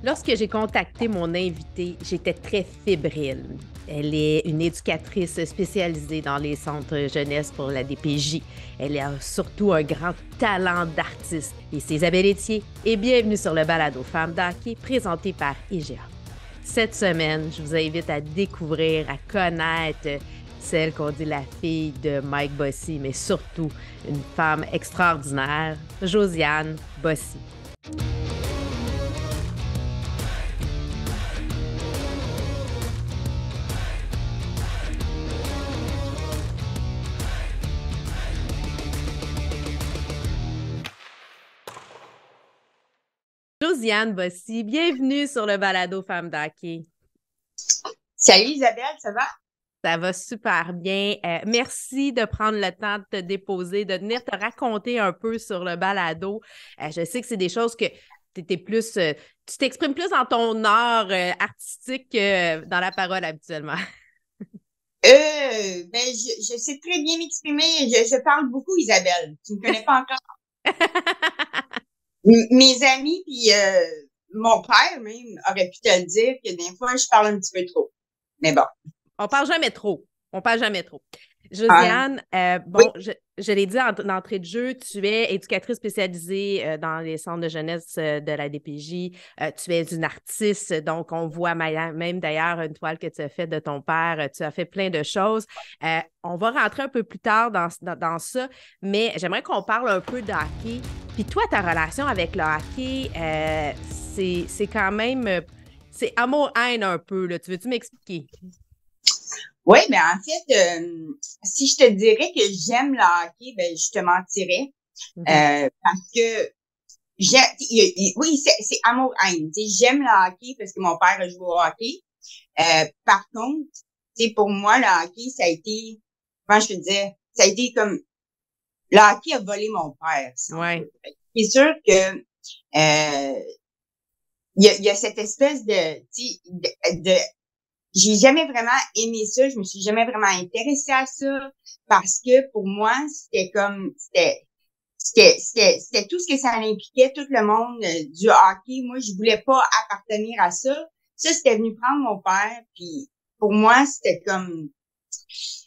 Lorsque j'ai contacté mon invitée, j'étais très fébrile. Elle est une éducatrice spécialisée dans les centres jeunesse pour la DPJ. Elle a surtout un grand talent d'artiste. Et c'est Isabelle Etier. Et bienvenue sur le balado Femmes d'Hockey présenté par IGA. Cette semaine, je vous invite à découvrir, à connaître celle qu'on dit la fille de Mike Bossy, mais surtout une femme extraordinaire, Josiane Bossy. Josiane Bossy, bienvenue sur le balado Femmes d'Hockey. Salut Isabelle, ça va? Ça va super bien. Merci de prendre le temps de te déposer, de venir te raconter un peu sur le balado. Je sais que c'est des choses que tu t'exprimes plus dans ton art artistique que dans la parole habituellement. Je sais très bien m'exprimer. Je parle beaucoup, Isabelle. Tu me connais pas encore. Mes amis puis mon père même aurait pu te le dire que des fois je parle un petit peu trop. Mais bon. On parle jamais trop. On parle jamais trop. Ah, Josiane, oui, je l'ai dit d'entrée de jeu, tu es éducatrice spécialisée dans les centres de jeunesse de la DPJ. Tu es une artiste, donc on voit même d'ailleurs une toile que tu as faite de ton père. Tu as fait plein de choses. On va rentrer un peu plus tard dans ça, mais j'aimerais qu'on parle un peu de hockey. Puis toi, ta relation avec le hockey, c'est quand même, c'est amour-haine un peu, là. Tu veux-tu m'expliquer? oui, mais en fait, si je te dirais que j'aime le hockey, ben je te mentirais. Mhm. Parce que oui, c'est amour-haine. Tu sais, j'aime le hockey parce que mon père a joué au hockey. Par contre, tu sais, pour moi, le hockey, ça a été, comment je peux dire, ça a été comme, le hockey a volé mon père, si on Ouais. veut. C'est sûr que, il y a cette espèce de, tu sais, j'ai jamais vraiment aimé ça, je me suis jamais vraiment intéressée à ça, parce que pour moi, c'était comme, c'était tout ce que ça impliquait, tout le monde du hockey. Moi, je voulais pas appartenir à ça. Ça, c'était venu prendre mon père, puis pour moi, c'était comme,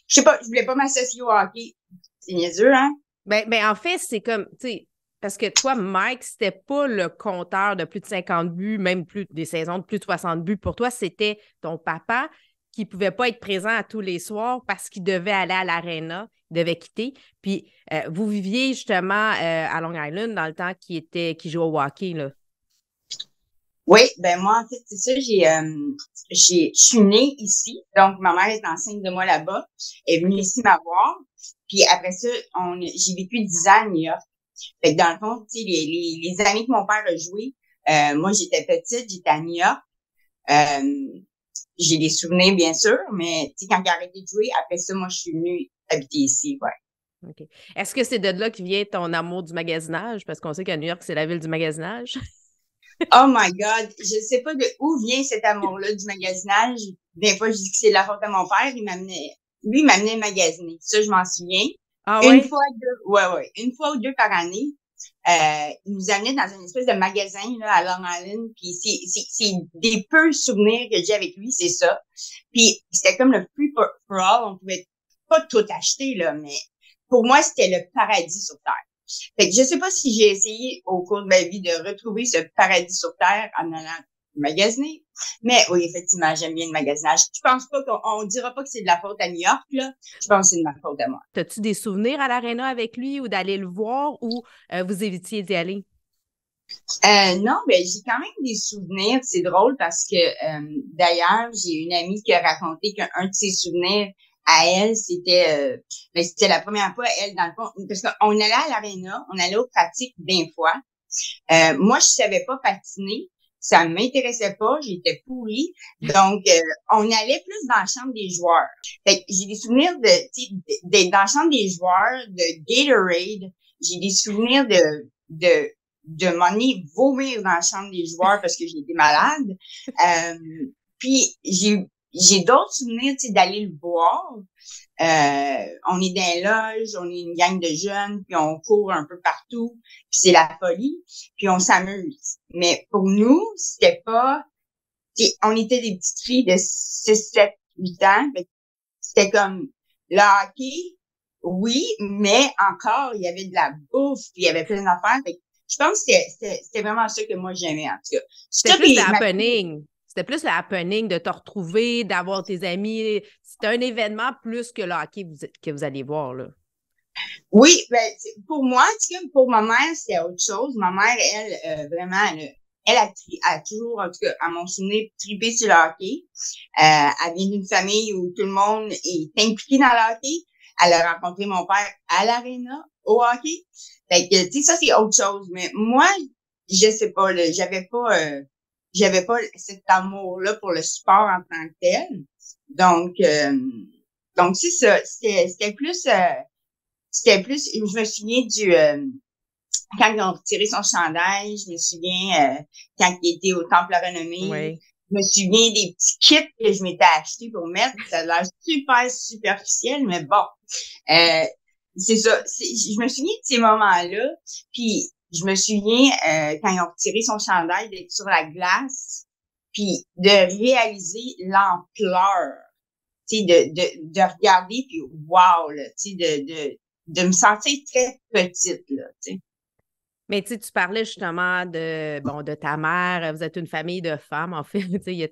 je sais pas, je voulais pas m'associer au hockey. C'est niaiseux, hein? Ben, en fait, c'est comme, tu sais, parce que toi, Mike, c'était pas le compteur de plus de 50 buts, même plus des saisons de plus de 60 buts. Pour toi, c'était ton papa qui pouvait pas être présent à tous les soirs parce qu'il devait aller à l'aréna, il devait quitter. Puis, vous viviez justement à Long Island dans le temps qui jouait au hockey, là. Oui, ben moi, en fait, c'est ça, je suis née ici, donc ma mère est enceinte de moi là-bas, elle est venue OK. ici m'avoir, puis après ça, j'ai vécu 10 ans à New York. Fait que dans le fond, tu sais, les années que mon père a joué, moi, j'étais petite, j'étais à New York, euh, j'ai des souvenirs, bien sûr, mais tu sais, quand il a arrêté de jouer, après ça, moi, je suis venue habiter ici, ouais. OK. Est-ce que c'est de là que vient ton amour du magasinage? Parce qu'on sait qu'à New York, c'est la ville du magasinage. Oh my God, je sais pas de où vient cet amour-là du magasinage. Des fois, je dis que c'est la faute de mon père. Lui, il m'amenait magasiner. Ça, je m'en souviens. Ah Une ouais? fois, deux, ouais, une fois ou deux par année, il nous amenait dans une espèce de magasin là à Long Island. Puis c'est des peu souvenirs que j'ai avec lui, c'est ça. Puis c'était comme le free for all. On pouvait pas tout acheter là, mais pour moi, c'était le paradis sur terre. Fait que je sais pas si j'ai essayé au cours de ma vie de retrouver ce paradis sur terre en allant magasiner. Mais oui, effectivement, j'aime bien le magasinage. Je pense pas qu'on dira pas que c'est de la faute à New York, là. Je pense que c'est de ma faute à moi. As-tu des souvenirs à l'aréna avec lui ou d'aller le voir ou vous évitiez d'y aller? Non, ben j'ai quand même des souvenirs. C'est drôle parce que d'ailleurs, j'ai une amie qui a raconté qu'un de ses souvenirs à elle, c'était la première fois, elle, dans le fond, parce qu'on allait à l'aréna, on allait aux pratiques d'un fois. Moi, je savais pas patiner. Ça m'intéressait pas, j'étais pourrie. Donc, on allait plus dans la chambre des joueurs. Fait que j'ai des souvenirs d'être dans la chambre des joueurs, de Gatorade. J'ai des souvenirs de m'emmener vomir dans la chambre des joueurs parce que j'étais malade. Puis, j'ai d'autres souvenirs, tu sais, d'aller le voir. On est dans les loges, on est une gang de jeunes, puis on court un peu partout, puis c'est la folie, puis on s'amuse. Mais pour nous, c'était pas... On était des petites filles de 6, 7, 8 ans. C'était comme le hockey, oui, mais encore, il y avait de la bouffe, puis il y avait plein d'affaires. Je pense que c'était vraiment ça que moi j'aimais, en tout cas. C'était plus le happening. C'était plus le happening de te retrouver, d'avoir tes amis. C'était un événement plus que le hockey que vous allez voir, là. Oui, ben, pour moi, en tout cas, pour ma mère, c'était autre chose. Ma mère, elle, vraiment, elle a toujours, en tout cas, à mon souvenir, trippé sur le hockey. Elle vient d'une famille où tout le monde est impliqué dans le hockey. Elle a rencontré mon père à l'aréna, au hockey. Fait que, tu sais, ça, c'est autre chose. Mais moi, je sais pas, là, j'avais pas cet amour-là pour le sport en tant que tel. Donc c'est ça. C'était plus, je me souviens quand ils ont retiré son chandail, je me souviens, quand il était au Temple Renommée, oui. Je me souviens des petits kits que je m'étais achetés pour mettre. Ça a l'air super superficiel, mais bon. C'est ça. Je me souviens de ces moments-là. Puis, je me souviens, quand ils ont retiré son chandail, d'être sur la glace, puis de réaliser l'ampleur, tu sais, de regarder, puis wow, là, tu sais, de me sentir très petite, là, tu sais. Mais tu sais, tu parlais justement de ta mère. Vous êtes une famille de femmes, en fait. Tu sais,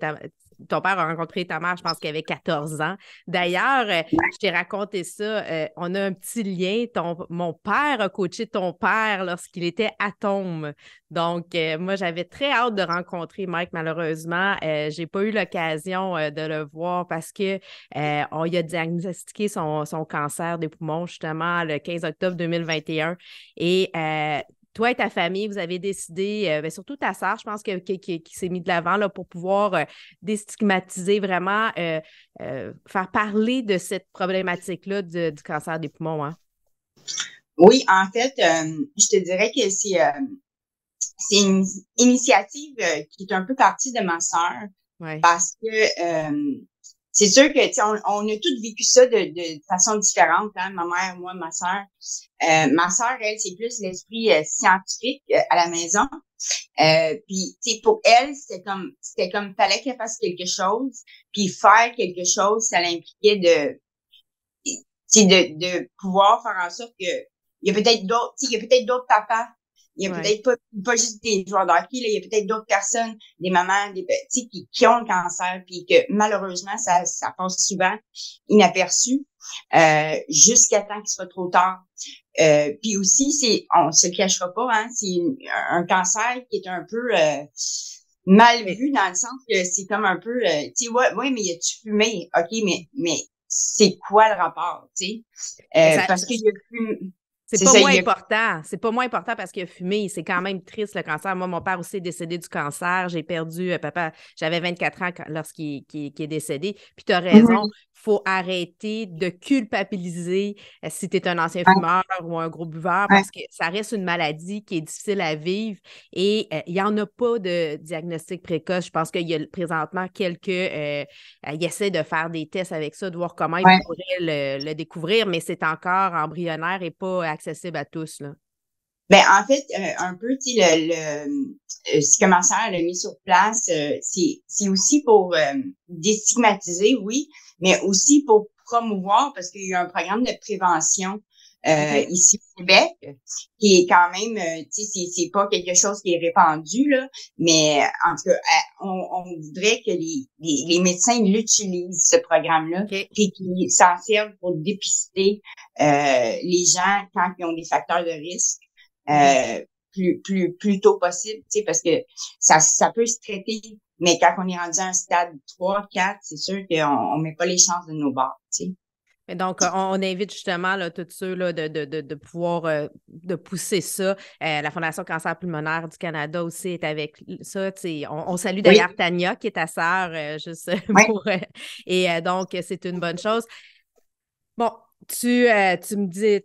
ton père a rencontré ta mère, je pense qu'il avait 14 ans. D'ailleurs, je t'ai raconté ça. On a un petit lien. Mon père a coaché ton père lorsqu'il était atome. Donc, moi, j'avais très hâte de rencontrer Mike. Malheureusement, j'ai pas eu l'occasion de le voir parce que on lui a diagnostiqué son cancer des poumons, justement, le 15 octobre 2021. Et toi et ta famille, vous avez décidé, surtout ta sœur, je pense, qui s'est mis de l'avant là, pour pouvoir déstigmatiser vraiment, faire parler de cette problématique-là du cancer des poumons. Hein? Oui, en fait, je te dirais que c'est une initiative qui est un peu partie de ma sœur. Ouais. Parce que c'est sûr que on a toutes vécu ça de façon différente, hein, ma mère, moi, ma sœur. Ma sœur, elle, c'est plus l'esprit scientifique à la maison. Puis tu sais, pour elle, c'était comme fallait qu'elle fasse quelque chose, puis faire quelque chose, ça l'impliquait de pouvoir faire en sorte que il y a peut-être d'autres papas. Il y a peut-être pas juste des joueurs de hockey, là, il y a peut-être d'autres personnes, des mamans, des petits qui ont le cancer, puis que malheureusement, ça passe souvent inaperçu, jusqu'à temps qu'il soit trop tard. Puis aussi, on se le cachera pas, hein, c'est un cancer qui est un peu mal vu dans le sens que c'est comme un peu, tu sais, ouais, mais y a-tu fumé? OK, mais c'est quoi le rapport, tu sais? Parce qu'il y a fumé. C'est pas moins important. C'est pas moins important parce qu'il a fumé. C'est quand même triste, le cancer. Moi, mon père aussi est décédé du cancer. J'ai perdu papa. J'avais 24 ans lorsqu'il est décédé. Puis tu as raison, faut arrêter de culpabiliser si tu es un ancien fumeur ou un gros buveur parce que ça reste une maladie qui est difficile à vivre et il n'y en a pas de diagnostic précoce. Je pense qu'il y a présentement ils essaient de faire des tests avec ça, de voir comment ils pourraient le découvrir, mais c'est encore embryonnaire et pas accessible à tous, là. Ben, en fait, un peu, tu sais, ce que ma sœur a mis sur place, c'est aussi pour déstigmatiser, oui, mais aussi pour promouvoir, parce qu'il y a un programme de prévention ici au Québec, qui est quand même, tu sais, c'est pas quelque chose qui est répandu, là, mais en tout cas, on voudrait que les médecins l'utilisent, ce programme-là, puis qu'ils s'en servent pour dépister les gens quand ils ont des facteurs de risque. Plus tôt possible, tu sais, parce que ça peut se traiter, mais quand on est rendu à un stade 3, 4, c'est sûr qu'on met pas les chances de nos bords, tu sais. Et donc, on invite justement là, tous ceux là, de pouvoir de pousser ça. La Fondation Cancer pulmonaire du Canada aussi est avec ça. On salue d'ailleurs Tania, qui est ta sœur, juste pour... et donc, c'est une bonne chose. Bon, Tu me dis,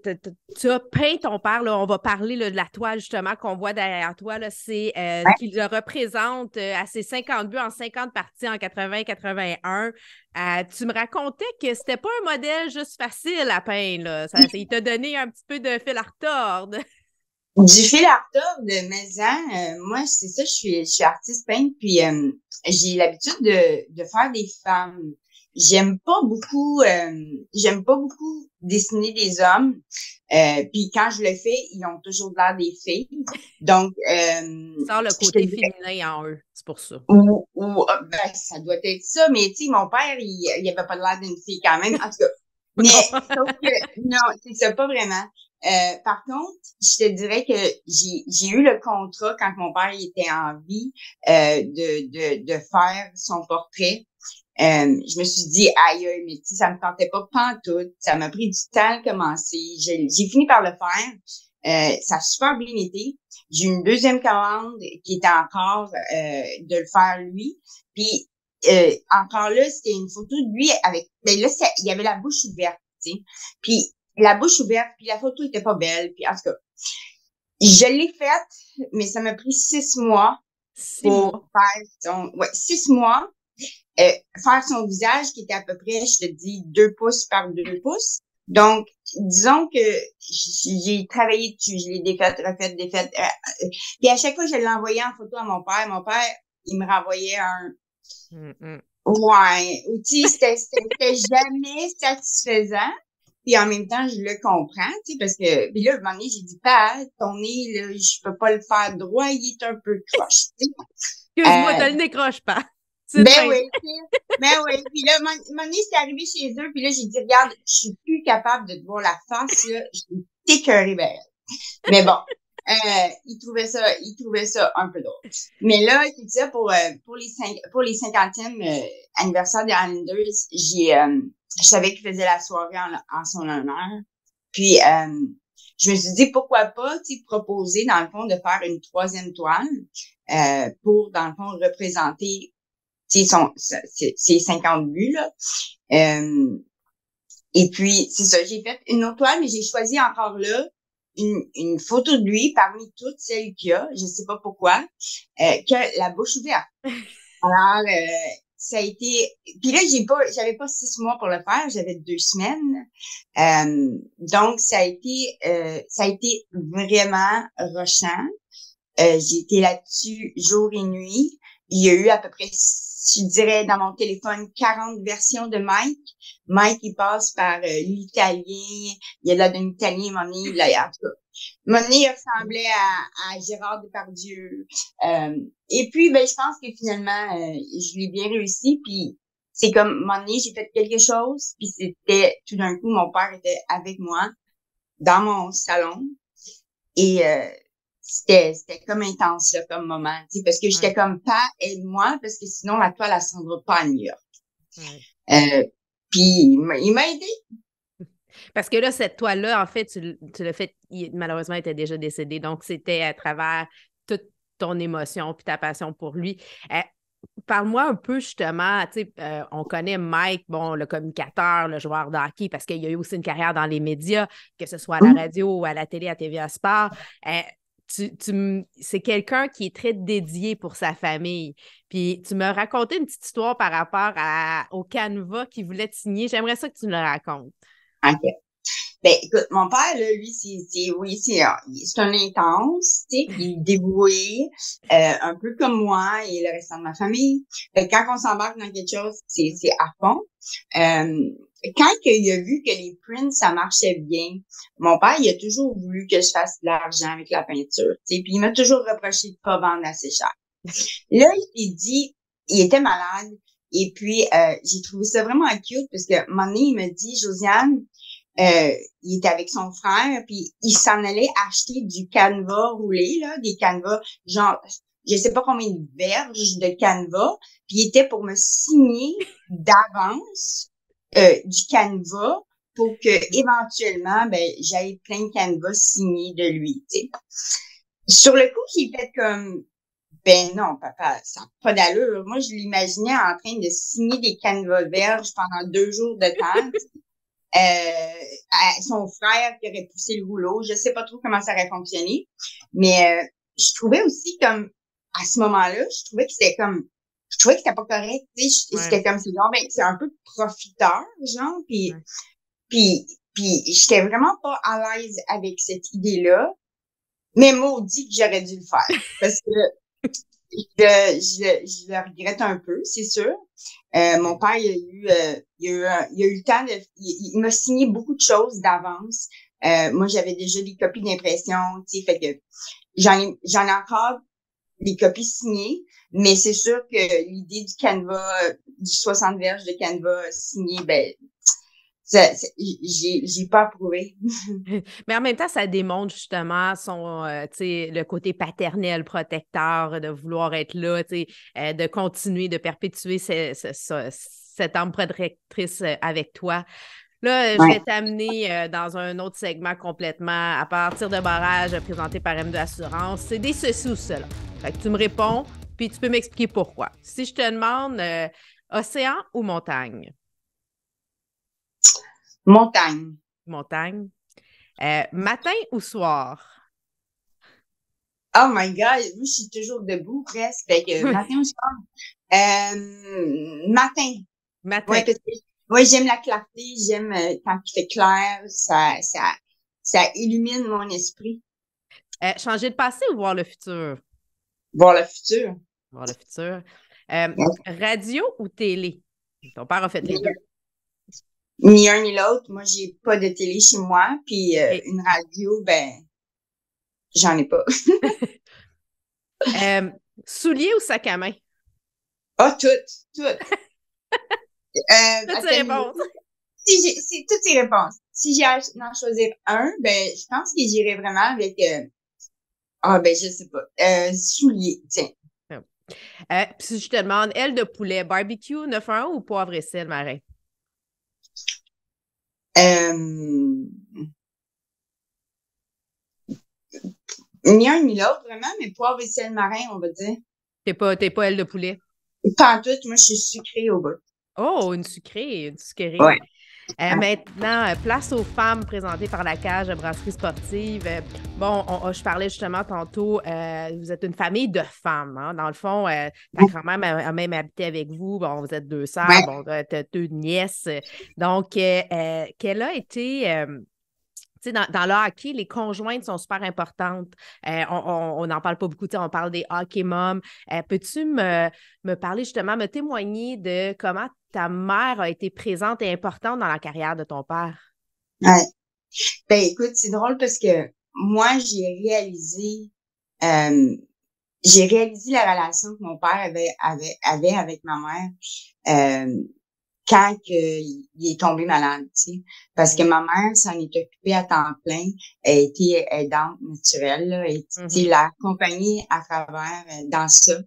tu as peint ton père, là, on va parler là, de la toile justement qu'on voit derrière toi, là, c'est qu'il le représente à ses 50 buts en 50 parties en 80-81. Tu me racontais que c'était pas un modèle juste facile à peindre, là. Il t'a donné un petit peu de fil à retordre. Du fil à retordre, mais moi, c'est ça, je suis artiste peintre, puis j'ai l'habitude de faire des femmes. J'aime pas beaucoup dessiner des hommes. Puis quand je le fais, ils ont toujours l'air des filles. Donc, Sort le je te côté dirais, féminin en eux, c'est pour ça. ben, ça doit être ça, mais tu sais, mon père, il avait pas l'air d'une fille quand même. En tout cas, mais Non. sauf que non, c'est ça, pas vraiment. Par contre, je te dirais que j'ai eu le contrat quand mon père était en vie de faire son portrait. Je me suis dit aïe aïe, mais tu sais, ça me tentait pas pantoute. Ça m'a pris du temps à commencer. J'ai fini par le faire. Ça a super bien été. J'ai eu une deuxième commande qui était encore de le faire lui. Puis encore là, c'était une photo de lui avec. Ben là, il y avait la bouche ouverte, tu sais. Puis la bouche ouverte, puis la photo était pas belle. Puis en tout cas, je l'ai faite, mais ça m'a pris 6 mois 6 mois. pour faire 6 mois. Faire son visage qui était à peu près, je te dis, 2 pouces par 2 pouces. Donc, disons que j'ai travaillé dessus, je l'ai défaite, refaite, défaite. Puis à chaque fois que je l'envoyais en photo à mon père, il me renvoyait un Mm, mm. ouais. Ou tu sais, c'était jamais satisfaisant. Puis en même temps, je le comprends, tu sais, parce que puis là, un moment donné, j'ai dit, pas, ton nez, là, je peux pas le faire droit, il est un peu croche, tu sais. Excuse-moi, Euh, tu ne décroches pas. C'est de Ben même. oui, tu sais. Ben oui. Puis là, mon nez, c'est arrivé chez eux. Puis là, j'ai dit, regarde, je suis plus capable de te voir la face, là. Je suis écœurée, ben. Mais bon, il trouvait ça un peu drôle. Mais là, je te disais, pour les 50e anniversaires des Islanders, je savais qu'ils faisaient la soirée en son honneur. Puis, je me suis dit, pourquoi pas, tu sais, proposer, dans le fond, de faire une troisième toile, pour, dans le fond, représenter c'est 50 buts, là. Et puis, c'est ça, j'ai fait une autre toile, mais j'ai choisi encore là une photo de lui parmi toutes celles qu'il y a, je sais pas pourquoi, que la bouche ouverte. Alors, ça a été... Puis là, j'avais pas 6 mois pour le faire, j'avais 2 semaines. Donc, ça a été vraiment rushant. J'ai été là-dessus jour et nuit. Il y a eu à peu près, je dirais, dans mon téléphone, 40 versions de Mike. Mike, il passe par l'italien. Il y a là d'un italien, mon nez, là, en tout cas. Mon nez, il ressemblait à Gérard Depardieu. Et puis, ben, je pense que finalement, je l'ai bien réussi. Puis, c'est comme, mon nez, j'ai fait quelque chose. Puis, c'était, tout d'un coup, mon père était avec moi dans mon salon. Et c'était comme intense là, comme moment, tu sais, parce que j'étais Ouais, comme pas aide-moi parce que sinon la toile elle s'en va pas à New York. ouais. Euh, puis il m'a aidé. Parce que là, cette toile-là, en fait, tu l'as fait, malheureusement, il était déjà décédé. Donc, c'était à travers toute ton émotion puis ta passion pour lui. Euh, Parle-moi un peu justement, tu sais, on connaît Mike, bon, le communicateur, le joueur de hockey, parce qu'il y a eu aussi une carrière dans les médias, que ce soit à la radio ou à la télé, à TVA Sport. C'est quelqu'un qui est très dédié pour sa famille. Puis tu me racontais une petite histoire par rapport au canevas qu'il voulait te signer. J'aimerais ça que tu me le racontes. OK. Ben écoute, mon père là, lui oui, c'est un intense, tu sais, il est dévoué, un peu comme moi et le restant de ma famille. Fait que quand on s'embarque dans quelque chose, c'est à fond. Quand il a vu que les prints, ça marchait bien, mon père, il a toujours voulu que je fasse de l'argent avec la peinture, tu sais, puis il m'a toujours reproché de pas vendre assez cher. Là, il s'est dit, il était malade, et puis j'ai trouvé ça vraiment cute, parce que un moment donné, il me dit, Josiane, il était avec son frère, puis il s'en allait acheter du canevas roulé, là, des canevas, genre, je sais pas combien de verges de canevas, puis il était pour me signer d'avance du canevas pour que éventuellement, ben, j'aille plein de canevas signés de lui, tu sais. Sur le coup, j'ai fait comme, ben non, papa, ça n'a pas d'allure. Moi, je l'imaginais en train de signer des canevas verges pendant 2 jours de temps. son frère qui aurait poussé le rouleau. Je sais pas trop comment ça aurait fonctionné. Mais je trouvais aussi comme, à ce moment-là, je trouvais que c'était pas correct. Tu sais, c'était comme, c'est un peu profiteur, genre. Puis j'étais vraiment pas à l'aise avec cette idée-là. Mais maudit que j'aurais dû le faire. Parce que je le regrette un peu, c'est sûr. Mon père, il a eu le temps il m'a signé beaucoup de choses d'avance. Moi, j'avais déjà des copies d'impression, tu sais, fait que j'en ai encore des copies signées, mais c'est sûr que l'idée du Canva, du 60 verges de Canva signé, ben, j'ai pas approuvé. Mais en même temps, ça démontre justement le côté paternel, protecteur, de vouloir être là, de continuer, de perpétuer cette âme protectrice avec toi. Là, je vais t'amener dans un autre segment complètement à partir de barrage présenté par M2 Assurance. C'est des ceci ou cela. Fait que tu me réponds, puis tu peux m'expliquer pourquoi. Si je te demande océan ou montagne? Montagne. Montagne. Matin ou soir? Oh my God, moi, je suis toujours debout presque. Fait que matin ou soir? Matin. Matin. Ouais, parce que ouais, j'aime la clarté, j'aime quand il fait clair, ça illumine mon esprit. Changer le passé ou voir le futur? Voir le futur. Voir le futur. Radio ou télé? Ton père a fait les deux. Ni un ni l'autre. Moi, j'ai pas de télé chez moi, puis une radio, ben, j'en ai pas. Souliers ou sac à main? Ah, toutes. Toutes ces réponses. C'est toutes ces réponses. Si j'ai à en choisir un, ben, je pense que j'irais vraiment avec, ben, je sais pas, souliers, tiens. Puis si je te demande, aile de poulet, barbecue 911 ou poivre et sel marin? Ni un ni l'autre, vraiment, mais poivre et sel marin, on va dire. T'es pas aile de poulet? Pas en tout, moi, je suis sucrée au bout. Oh, une sucrée. Ouais. Maintenant, place aux femmes présentées par la cage de brasserie sportive. Je parlais justement tantôt, vous êtes une famille de femmes. Hein? Dans le fond, ta grand-mère a même habité avec vous. Bon, vous êtes deux sœurs, t'as deux nièces. Donc, quelle a été... dans le hockey, les conjointes sont super importantes. On n'en parle pas beaucoup, on parle des hockey moms. Peux-tu me parler justement, me témoigner de comment ta mère a été présente et importante dans la carrière de ton père? Ouais. Ben, écoute, c'est drôle parce que moi, j'ai réalisé la relation que mon père avait avec ma mère. Quand il est tombé malade, tu sais. Parce que ma mère s'en est occupée à temps plein. Elle était aidante naturelle, là. Et, tu sais, l'a accompagnée à travers dans ça.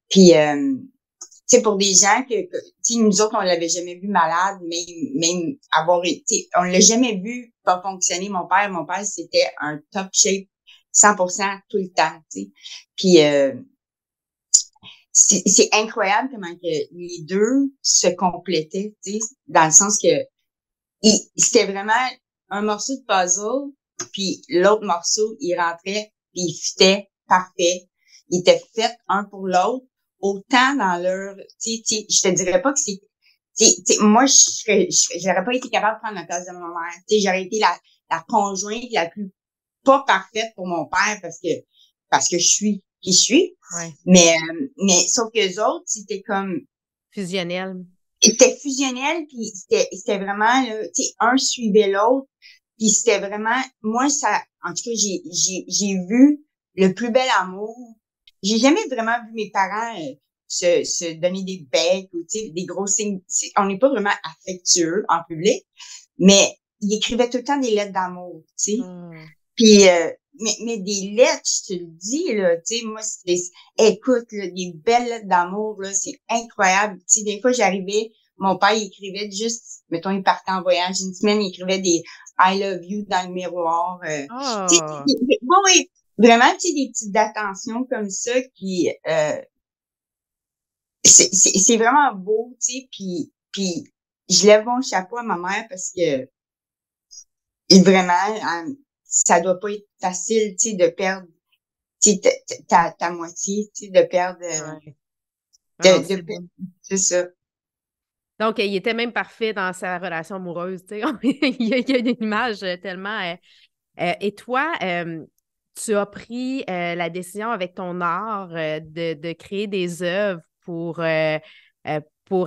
Puis, tu sais, pour des gens tu sais, nous autres, on l'avait jamais vu malade, même avoir été, on l'a jamais vu pas fonctionner. Mon père, c'était un top shape 100% tout le temps, tu sais. Puis, c'est incroyable comment que les deux se complétaient, tu sais, dans le sens que c'était vraiment un morceau de puzzle, puis l'autre morceau, il rentrait, puis il fitait parfait. Ils étaient faits un pour l'autre, autant dans leur, tu sais, je te dirais pas que c'est, tu sais, moi, j'aurais pas été capable de prendre la place de ma mère. Tu sais, j'aurais été la conjointe la plus pas parfaite pour mon père parce que je suis qui je suis. Ouais. Mais sauf que les autres, c'était comme fusionnel. C'était fusionnel, puis c'était vraiment là, tu sais, un suivait l'autre, puis c'était vraiment moi ça en tout cas j'ai vu le plus bel amour. J'ai jamais vraiment vu mes parents se donner des becs ou tu sais des gros signes. On n'est pas vraiment affectueux en public, mais ils écrivaient tout le temps des lettres d'amour, tu sais. Puis mais des lettres, je te le dis, là, tu sais, moi, écoute, là, des belles lettres d'amour, là, c'est incroyable. Tu sais, des fois, j'arrivais, mon père, il écrivait juste, mettons, il partait en voyage une semaine, il écrivait des I love you dans le miroir. Tu sais, bon, oui, vraiment, tu sais, des petites attentions comme ça qui, c'est vraiment beau, tu sais, puis je lève mon chapeau à ma mère parce que, et vraiment, ça doit pas être facile, tu sais, de perdre, tu sais, ta moitié, tu sais, de perdre, Ouais. Ah, c'est de, bon. c'est ça. Donc, il était même parfait dans sa relation amoureuse, tu sais. Il y a une image tellement... et toi, tu as pris la décision avec ton art de créer des œuvres pour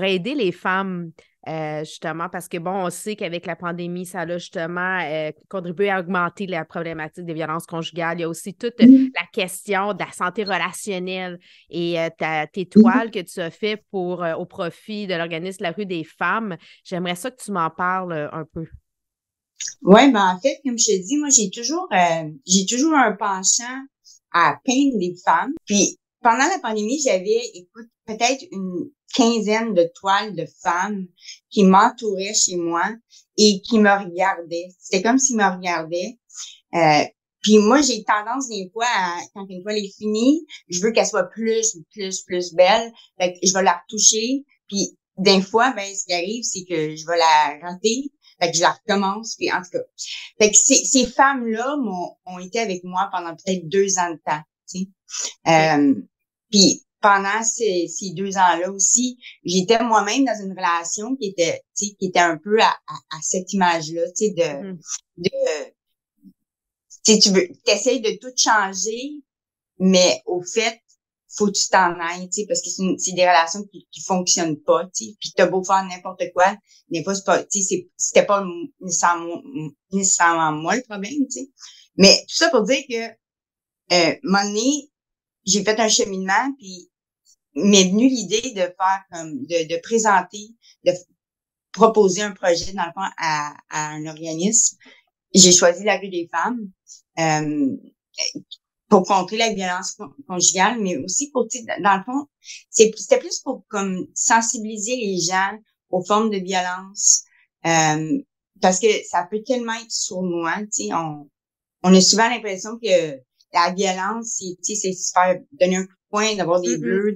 aider les femmes, justement, parce que, bon, on sait qu'avec la pandémie, ça a justement contribué à augmenter la problématique des violences conjugales. Il y a aussi toute la question de la santé relationnelle et tes toiles que tu as fait au profit de l'organisme La Rue des femmes. J'aimerais ça que tu m'en parles un peu. Ouais, ben en fait, comme je te dis, moi j'ai toujours un penchant à peindre des femmes. Puis pendant la pandémie, j'avais, écoute, peut-être une quinzaine de toiles de femmes qui m'entouraient chez moi et qui me regardaient. C'était comme s'ils me regardaient. Euh, puis moi, j'ai tendance des fois quand une toile est finie, je veux qu'elle soit plus belle. Fait que je vais la retoucher. Puis des fois, ben ce qui arrive, c'est que je vais la rater. Fait que je la recommence, puis en tout cas. Fait que ces femmes-là ont été avec moi pendant peut-être 2 ans de temps, tu sais. OK. Puis pendant ces 2 ans-là aussi, j'étais moi-même dans une relation qui était, tu sais, qui était un peu à cette image-là, tu sais, Mhm. de, tu sais, t'essayes de tout changer, mais au fait, faut que tu t'en ailles, tu sais, parce que c'est des relations qui fonctionnent pas, tu sais. Puis t'as beau faire n'importe quoi, des fois c'est pas, tu sais, c'était pas nécessairement moi le problème, tu sais. Mais tout ça pour dire que, un moment donné, j'ai fait un cheminement, puis m'est venue l'idée de faire comme, de présenter, de proposer un projet, dans le fond, à un organisme. J'ai choisi la rue des femmes. Euh, pour contrer la violence conjugale, mais aussi pour, tu sais, dans le fond, c'était plus pour comme sensibiliser les gens aux formes de violence, euh, parce que ça peut tellement être sournois, tu sais, on a souvent l'impression que la violence, tu sais, c'est se faire donner un coup de poing, d'avoir des Mhm. bleus,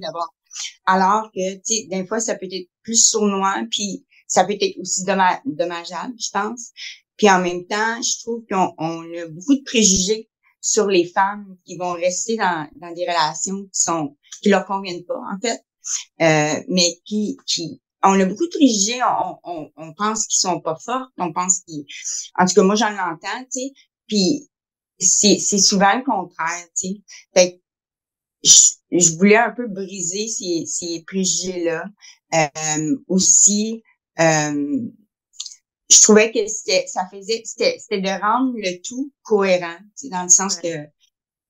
alors que, tu sais, des fois, ça peut être plus sournois, puis ça peut être aussi dommageable, je pense. Puis en même temps, je trouve qu'on a beaucoup de préjugés sur les femmes qui vont rester dans des relations qui leur conviennent pas, en fait. Mais on a beaucoup de préjugés, on pense qu'ils sont pas forts, on pense en tout cas, moi, j'en entends, tu sais. Puis c'est souvent le contraire, tu sais. Fait que je voulais un peu briser ces préjugés-là. Aussi, euh, je trouvais que c'était de rendre le tout cohérent, tu sais, dans le sens que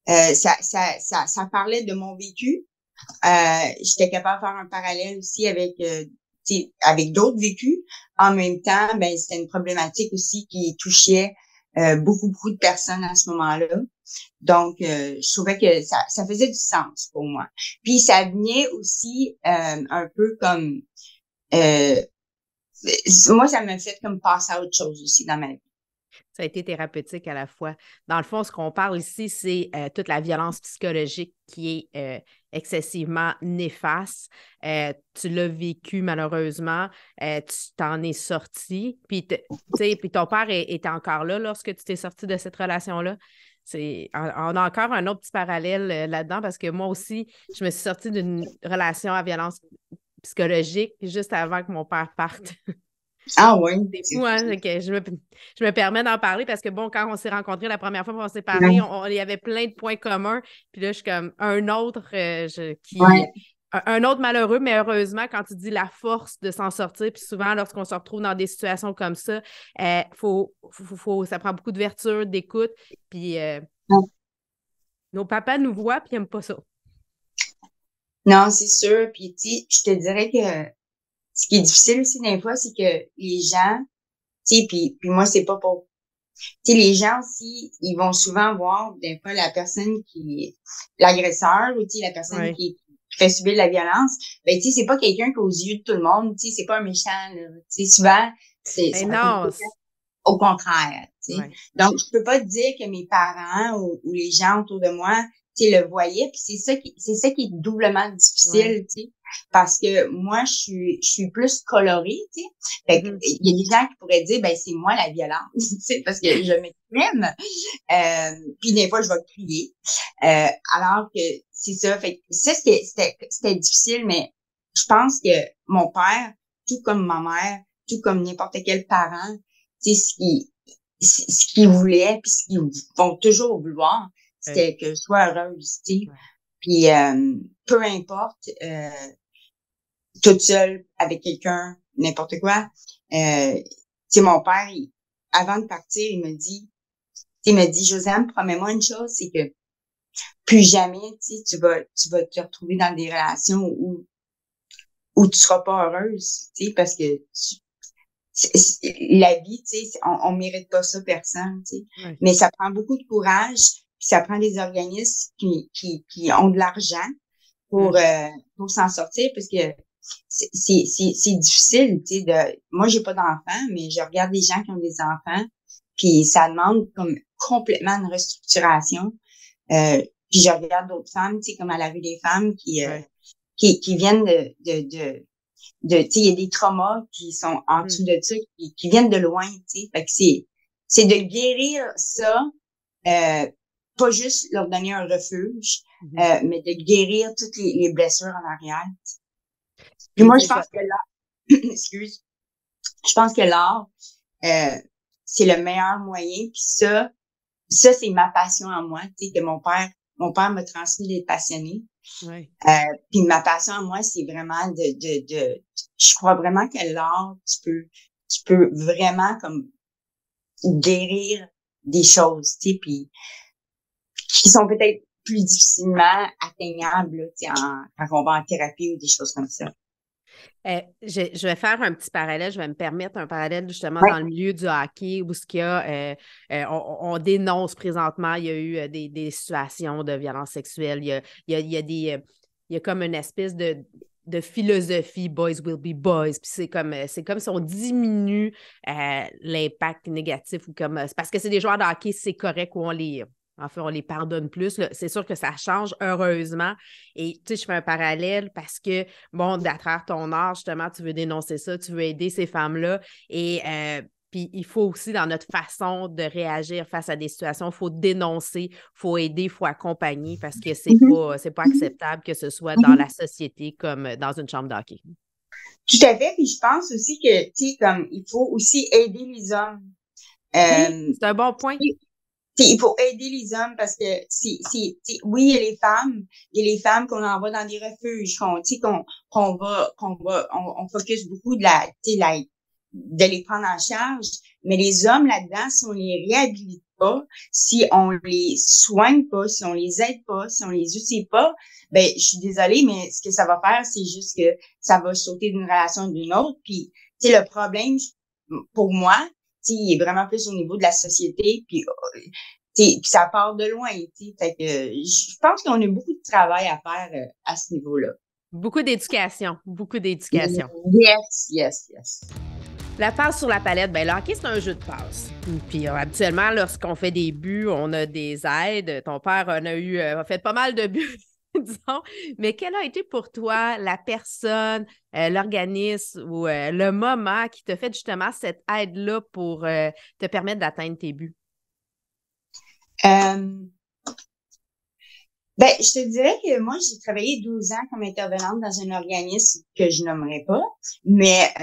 Ouais. ça parlait de mon vécu. J'étais capable de faire un parallèle aussi avec tu sais, avec d'autres vécus. En même temps, ben c'était une problématique aussi qui touchait beaucoup de personnes à ce moment-là. Donc, je trouvais que ça faisait du sens pour moi. Puis ça venait aussi un peu comme euh, moi, ça m'a fait comme passer à autre chose aussi dans ma vie. Ça a été thérapeutique à la fois. Dans le fond, ce qu'on parle ici, c'est toute la violence psychologique qui est excessivement néfaste. Tu l'as vécu malheureusement, tu t'en es sorti, puis puis ton père était encore là lorsque tu t'es sorti de cette relation-là. On a encore un autre petit parallèle là-dedans parce que moi aussi, je me suis sortie d'une relation à violence psychologique juste avant que mon père parte. Ah oui, C'est c'est fou, hein? fou. Je me permets d'en parler parce que, bon, quand on s'est rencontrés la première fois, on s'est parlé, Ouais, il y avait plein de points communs. Puis là, je suis comme un autre ouais, un autre malheureux, mais heureusement, quand tu dis la force de s'en sortir, puis souvent, lorsqu'on se retrouve dans des situations comme ça, ça prend beaucoup de vertu, d'écoute. Puis ouais. nos papas nous voient, puis ils n'aiment pas ça. Non, c'est sûr. Puis tu sais, je te dirais que ce qui est difficile aussi des fois, c'est que les gens, tu sais, puis moi, c'est pas pour tu sais, les gens aussi, ils vont souvent voir des fois la personne l'agresseur ou tu sais, la personne Oui. qui fait subir de la violence. Ben tu sais, c'est pas quelqu'un qu'aux yeux de tout le monde, tu sais, c'est pas un méchant là. Tu sais, souvent, Mais ça va être non, au contraire, tu sais. ouais. Donc, je peux pas te dire que mes parents ou les gens autour de moi, tu sais, le voyait. Puis c'est ça qui est doublement difficile, tu sais, parce que moi, je suis plus colorée, tu sais. Fait que, il y a des gens qui pourraient dire, ben, c'est moi la violente, tu sais, parce que je m'exprime. Puis des fois, je vais crier. Alors que c'est ça. Fait que ça, c'était difficile, mais je pense que mon père, tout comme ma mère, tout comme n'importe quel parent, tu sais, ce qu'ils voulaient, puis ce qu'ils vont toujours vouloir, c'était que je sois heureuse, tu sais. Puis peu importe, toute seule, avec quelqu'un, n'importe quoi. Tu sais, mon père, avant de partir, il me dit, Josiane, promets-moi une chose, c'est que plus jamais, tu sais, tu vas te retrouver dans des relations où tu seras pas heureuse, tu sais, parce que la vie, tu sais, on mérite pas ça personne, tu sais. Mais ça prend beaucoup de courage, puis ça prend des organismes qui ont de l'argent pour s'en sortir, parce que c'est difficile, tu sais, moi j'ai pas d'enfants, mais je regarde des gens qui ont des enfants, puis ça demande comme complètement une restructuration. Puis je regarde d'autres femmes, tu sais, comme à la rue des femmes qui viennent tu sais, il y a des traumas qui sont en dessous de ça, qui viennent de loin, tu sais. Fait que c'est de guérir ça, pas juste leur donner un refuge, mais de guérir toutes les blessures en arrière. Puis moi, je pense que l'art, excuse, je pense que l'art, c'est le meilleur moyen. Puis ça, c'est ma passion à moi, tu sais, que mon père m'a transmis d'être passionné. Puis ma passion à moi, c'est vraiment je crois vraiment que l'art, tu peux vraiment comme guérir des choses, tu sais, puis qui sont peut-être plus difficilement atteignables, là, tu sais, quand on va en thérapie ou des choses comme ça. Je vais faire un petit parallèle, je vais me permettre un parallèle justement dans le milieu du hockey où ce qu'il y a, on dénonce présentement, il y a eu des situations de violence sexuelle, il y a il y a comme une espèce de philosophie boys will be boys, puis c'est comme si on diminue l'impact négatif ou comme c'est parce que c'est des joueurs de hockey, c'est correct ou on les pardonne plus. C'est sûr que ça change, heureusement. Et tu sais, je fais un parallèle parce que, bon, à travers ton art, justement, tu veux dénoncer ça, tu veux aider ces femmes-là. Et puis, il faut aussi, dans notre façon de réagir face à des situations, il faut dénoncer, il faut aider, il faut accompagner parce que c'est pas acceptable que ce soit dans la société comme dans une chambre d'hockey. Tout à fait. Puis je pense aussi que, tu sais, comme il faut aussi aider les hommes. Oui, c'est un bon point. Il faut aider les hommes parce que oui, il y a les femmes qu'on envoie dans des refuges, on focus beaucoup de les prendre en charge, mais les hommes là-dedans, si on les réhabilite pas, si on les soigne pas, si on les aide pas, si on les outille pas, ben je suis désolée, mais ce que ça va faire, c'est juste que ça va sauter d'une relation à d'une autre. Puis tu sais, le problème pour moi, il est vraiment plus au niveau de la société, puis ça part de loin, fait que je pense qu'on a beaucoup de travail à faire à ce niveau-là. Beaucoup d'éducation, beaucoup d'éducation. Yes. La passe sur la palette, ben le hockey, c'est un jeu de passe. Puis habituellement, lorsqu'on fait des buts, on a des aides. Ton père a fait pas mal de buts, disons. Mais quelle a été pour toi la personne, l'organisme ou le moment qui t'a fait justement cette aide-là pour te permettre d'atteindre tes buts? Ben, je te dirais que moi, j'ai travaillé 12 ans comme intervenante dans un organisme que je nommerai pas, mais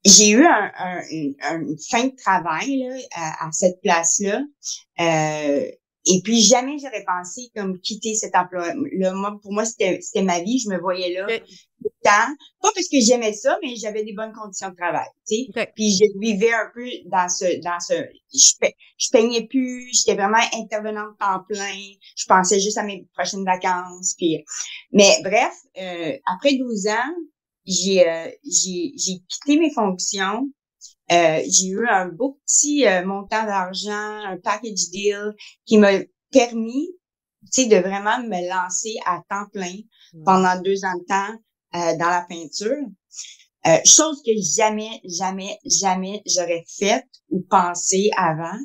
j'ai eu une fin de travail là, à cette place-là. Et puis jamais j'aurais pensé comme quitter cet emploi-là. Moi, pour moi, c'était ma vie. Je me voyais là tout le temps. Pas parce que j'aimais ça, mais j'avais des bonnes conditions de travail. Tu sais. Puis je vivais un peu dans je peignais plus. J'étais vraiment intervenante temps plein. Je pensais juste à mes prochaines vacances. Puis, mais bref, après 12 ans, j'ai quitté mes fonctions. J'ai eu un beau petit montant d'argent, un package deal qui m'a permis, tu sais, de vraiment me lancer à temps plein pendant 2 ans de temps dans la peinture. Chose que jamais j'aurais faite ou pensé avant.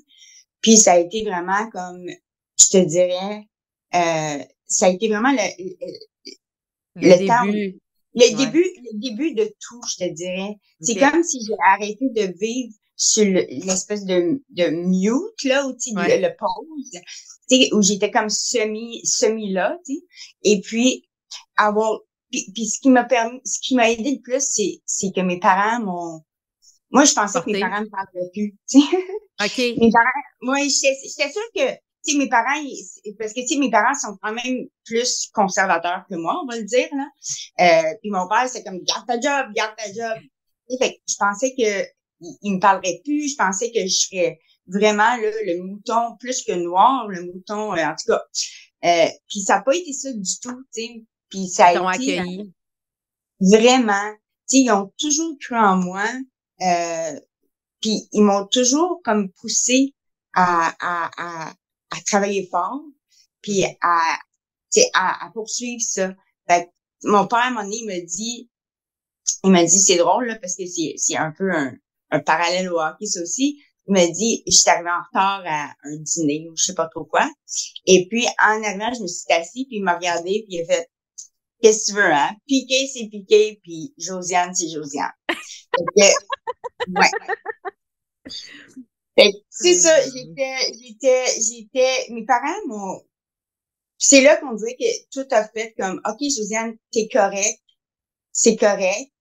Puis ça a été vraiment comme, je te dirais, ça a été vraiment Le temps, début. Ouais. le début de tout, je te dirais. C'est OK. comme si j'ai arrêté de vivre sur l'espèce de mute, là, où, tu sais, Ouais. le pause, tu sais, où j'étais comme semi là, tu sais. Et puis, avoir, puis ce qui m'a aidé le plus, c'est que mes parents moi, je pensais que mes Porté. parents me parlaient plus, tu sais. OK. Mes parents, moi, j'étais sûre que, tu sais, mes parents, parce que, tu sais, mes parents sont quand même plus conservateurs que moi, on va le dire, là. Puis mon père, c'est comme, garde ta job, garde ta job. Et fait que je pensais que il me parlerait plus, je pensais que je serais vraiment, là, le mouton plus que noir, le mouton, en tout cas. Puis ça n'a pas été ça du tout, tu sais. Puis ça Ils a t'ont été accueilli. vraiment, tu sais, ils ont toujours cru en moi. Puis ils m'ont toujours comme poussé à travailler fort, puis Mhm. tu sais, à poursuivre ça. Fait que mon père, à un moment donné, il m'a dit, c'est drôle, là, parce que c'est un peu un parallèle au hockey, ça aussi. Il m'a dit, je suis arrivée en retard à un dîner, ou je sais pas trop quoi. Et puis, en arrivant, je me suis assise, puis il m'a regardé, puis il a fait, qu'est-ce que tu veux, hein? Piqué, c'est piqué, puis Josiane, c'est Josiane. Fait que, ouais. Fait que, c'est ça, Euh, mes parents m'ont, c'est là qu'on dirait que tout a fait comme, OK, Josiane, t'es correct, c'est correct,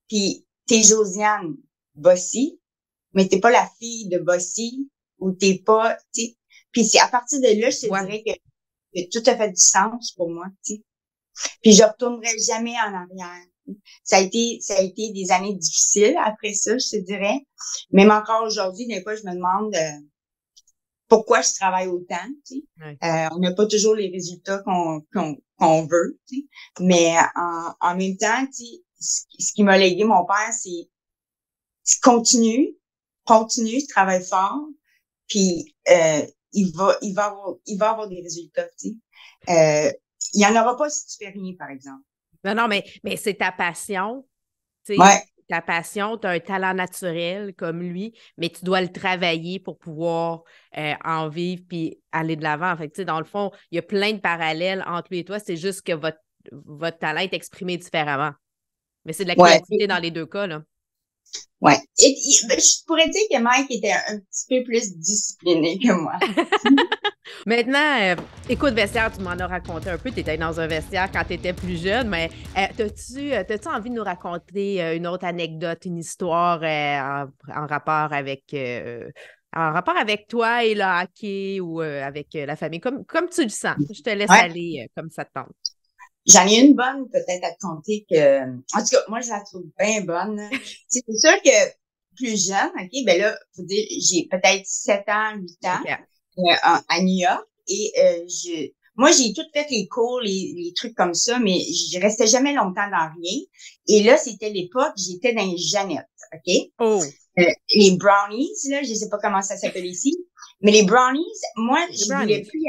puis t'es Josiane Bossy, mais t'es pas la fille de Bossy, ou t'es pas, tu sais. Puis c'est à partir de là, je te ouais. dirais que tout a fait du sens pour moi, tu sais. Puis je retournerai jamais en arrière. Ça a été des années difficiles après ça, je te dirais. Même encore aujourd'hui, des fois, je me demande pourquoi je travaille autant, tu sais. Ouais. On n'a pas toujours les résultats qu'on veut, tu sais. Mais en même temps, tu sais, ce qui m'a légué mon père, c'est continue, travaille fort, puis il va avoir des résultats, tu sais. Il y en aura pas si tu fais rien, par exemple. Non, non, mais c'est ta passion. Tu sais, Ouais, ta passion, tu as un talent naturel comme lui, mais tu dois le travailler pour pouvoir en vivre puis aller de l'avant. Fait que, tu sais, dans le fond, il y a plein de parallèles entre lui et toi. C'est juste que votre talent est exprimé différemment. Mais c'est de la ouais, créativité dans les deux cas, là. ouais. Ben, je pourrais dire que Mike était un petit peu plus discipliné que moi. Maintenant, écoute, vestiaire, tu m'en as raconté un peu. Tu étais dans un vestiaire quand tu étais plus jeune, mais t'as-tu envie de nous raconter une autre anecdote, une histoire en rapport avec toi et le hockey ou avec la famille, comme tu le sens. Je te laisse Ouais. aller comme ça te tente. J'en ai une bonne peut-être à te conter que, en tout cas, moi, je la trouve bien bonne. Tu sais, c'est sûr que plus jeune, OK, ben là, faut dire, j'ai peut-être 7 ans, 8 ans, OK. à New York et moi, j'ai tout fait les cours, les trucs comme ça, mais je restais jamais longtemps dans rien. Et là, c'était l'époque, j'étais dans les Jeannettes, OK? Oh, Les brownies, là, je sais pas comment ça s'appelle ici, mais les brownies, moi, les je voulais brownies. plus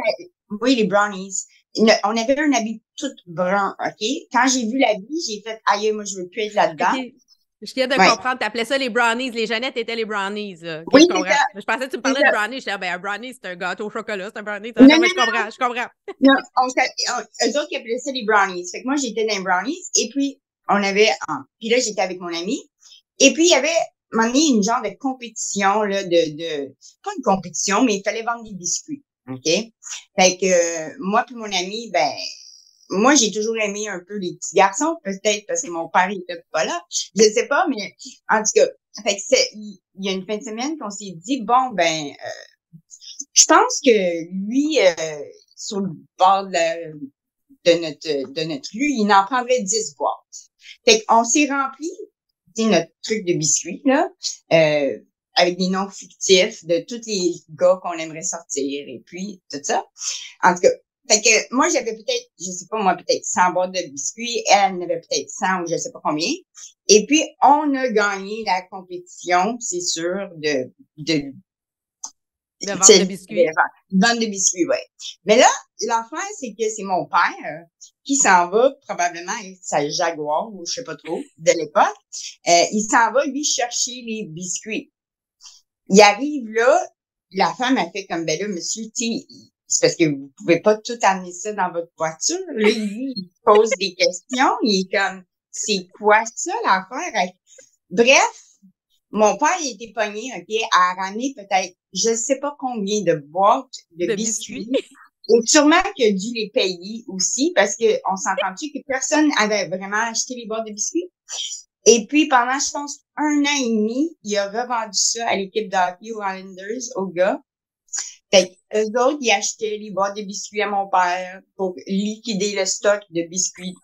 oui, les brownies. On avait un habit tout brun, OK? Quand j'ai vu l'habit, j'ai fait, aïe, moi, je veux plus être là-dedans. OK. Je viens de Ouais. comprendre. Tu appelais ça les brownies. Les Jeannettes étaient les brownies, là. OK, Oui, je c'est comprends. ça, Je pensais que tu me c'est parlais de ça. brownies. J'étais, ben, un brownie, c'est un gâteau au chocolat, c'est un brownie. Non, Non, mais non, je comprends, je comprends. non, eux autres qui appelaient ça les brownies. Fait que moi, j'étais dans les brownies, et puis, puis là, j'étais avec mon ami, et puis, il y avait, à un moment donné, une genre de compétition, là, pas une compétition, mais il fallait vendre des biscuits. OK? Fait que, moi puis mon ami, ben, moi, j'ai toujours aimé un peu les petits garçons, peut-être parce que mon père, il était pas là. Je sais pas, mais, en tout cas, fait que il y a une fin de semaine qu'on s'est dit, bon, ben, je pense que lui, sur le bord de notre rue, il en prendrait 10 boîtes. Fait qu'on s'est rempli, tu sais, notre truc de biscuits, là, avec des noms fictifs de tous les gars qu'on aimerait sortir et puis tout ça. En tout cas, fait que moi, j'avais peut-être, je sais pas moi, peut-être 100 boîtes de biscuits. Elle en avait peut-être 100 ou je sais pas combien. Et puis, on a gagné la compétition, c'est sûr, de De vente de biscuits. vente de biscuits, ouais. Mais là, l'affaire, c'est que c'est mon père qui s'en va probablement avec sa Jaguar ou je sais pas trop de l'époque. Il s'en va lui chercher les biscuits. Il arrive là, la femme a fait comme ben là, monsieur, tu sais, c'est parce que vous pouvez pas tout amener ça dans votre voiture. Là, lui, il pose des questions. Il est comme, c'est quoi ça, l'affaire? Bref, mon père, il était pogné, OK, à ramener peut-être, je sais pas combien de boîtes de De biscuits. biscuits. Et sûrement qu'il a dû les payer aussi parce que on s'entend-tu que personne avait vraiment acheté les boîtes de biscuits. Et puis, pendant, je pense, 1 an et demi, il a revendu ça à l'équipe de hockey aux Islanders, aux gars. Fait que eux autres, ils achetaient les boîtes de biscuits à mon père pour liquider le stock de biscuits.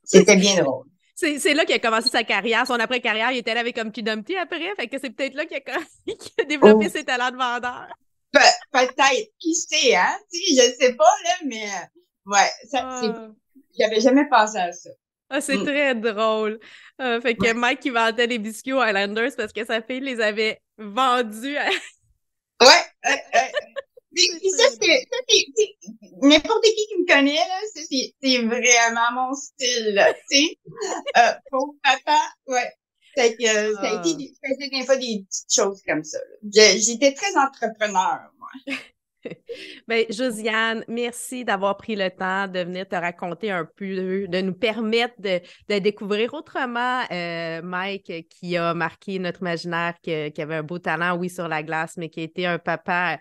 C'était bien drôle. C'est là qu'il a commencé sa carrière. Son après-carrière, il était là avec Humpty Dumpty après. Fait que c'est peut-être là qu'il a développé Oh, ses talents de vendeur. peut-être, qui sait, hein? Tu sais, je sais pas, là, mais ouais, Ah. j'avais jamais pensé à ça. Ah, c'est Mm. très drôle. Fait que Ouais, Mike, il vendait les biscuits aux Highlanders parce que sa fille les avait vendus. ouais, ouais. C'est Puis ça, très drôle. n'importe qui me connaît, là, c'est vraiment mon style, là, tu sais. Pauvre papa, ouais. Fait que, ça a été, Ah. je faisais des fois des petites choses comme ça, là. J'étais très entrepreneur, moi. Ben, Josiane, merci d'avoir pris le temps de venir te raconter un peu, de nous permettre de découvrir autrement Mike qui a marqué notre imaginaire, qui avait un beau talent, oui, sur la glace, mais qui a été un papa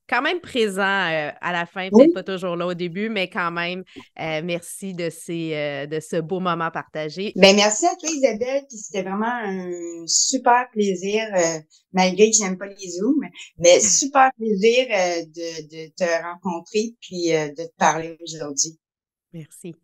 quand même présent à la fin, peut-être Oui. pas toujours là au début, mais quand même, merci de ce beau moment partagé. Ben, merci à toi, Isabelle, puis c'était vraiment un super plaisir, malgré que je n'aime pas les Zooms, mais super plaisir, de te rencontrer puis, de te parler aujourd'hui. Merci.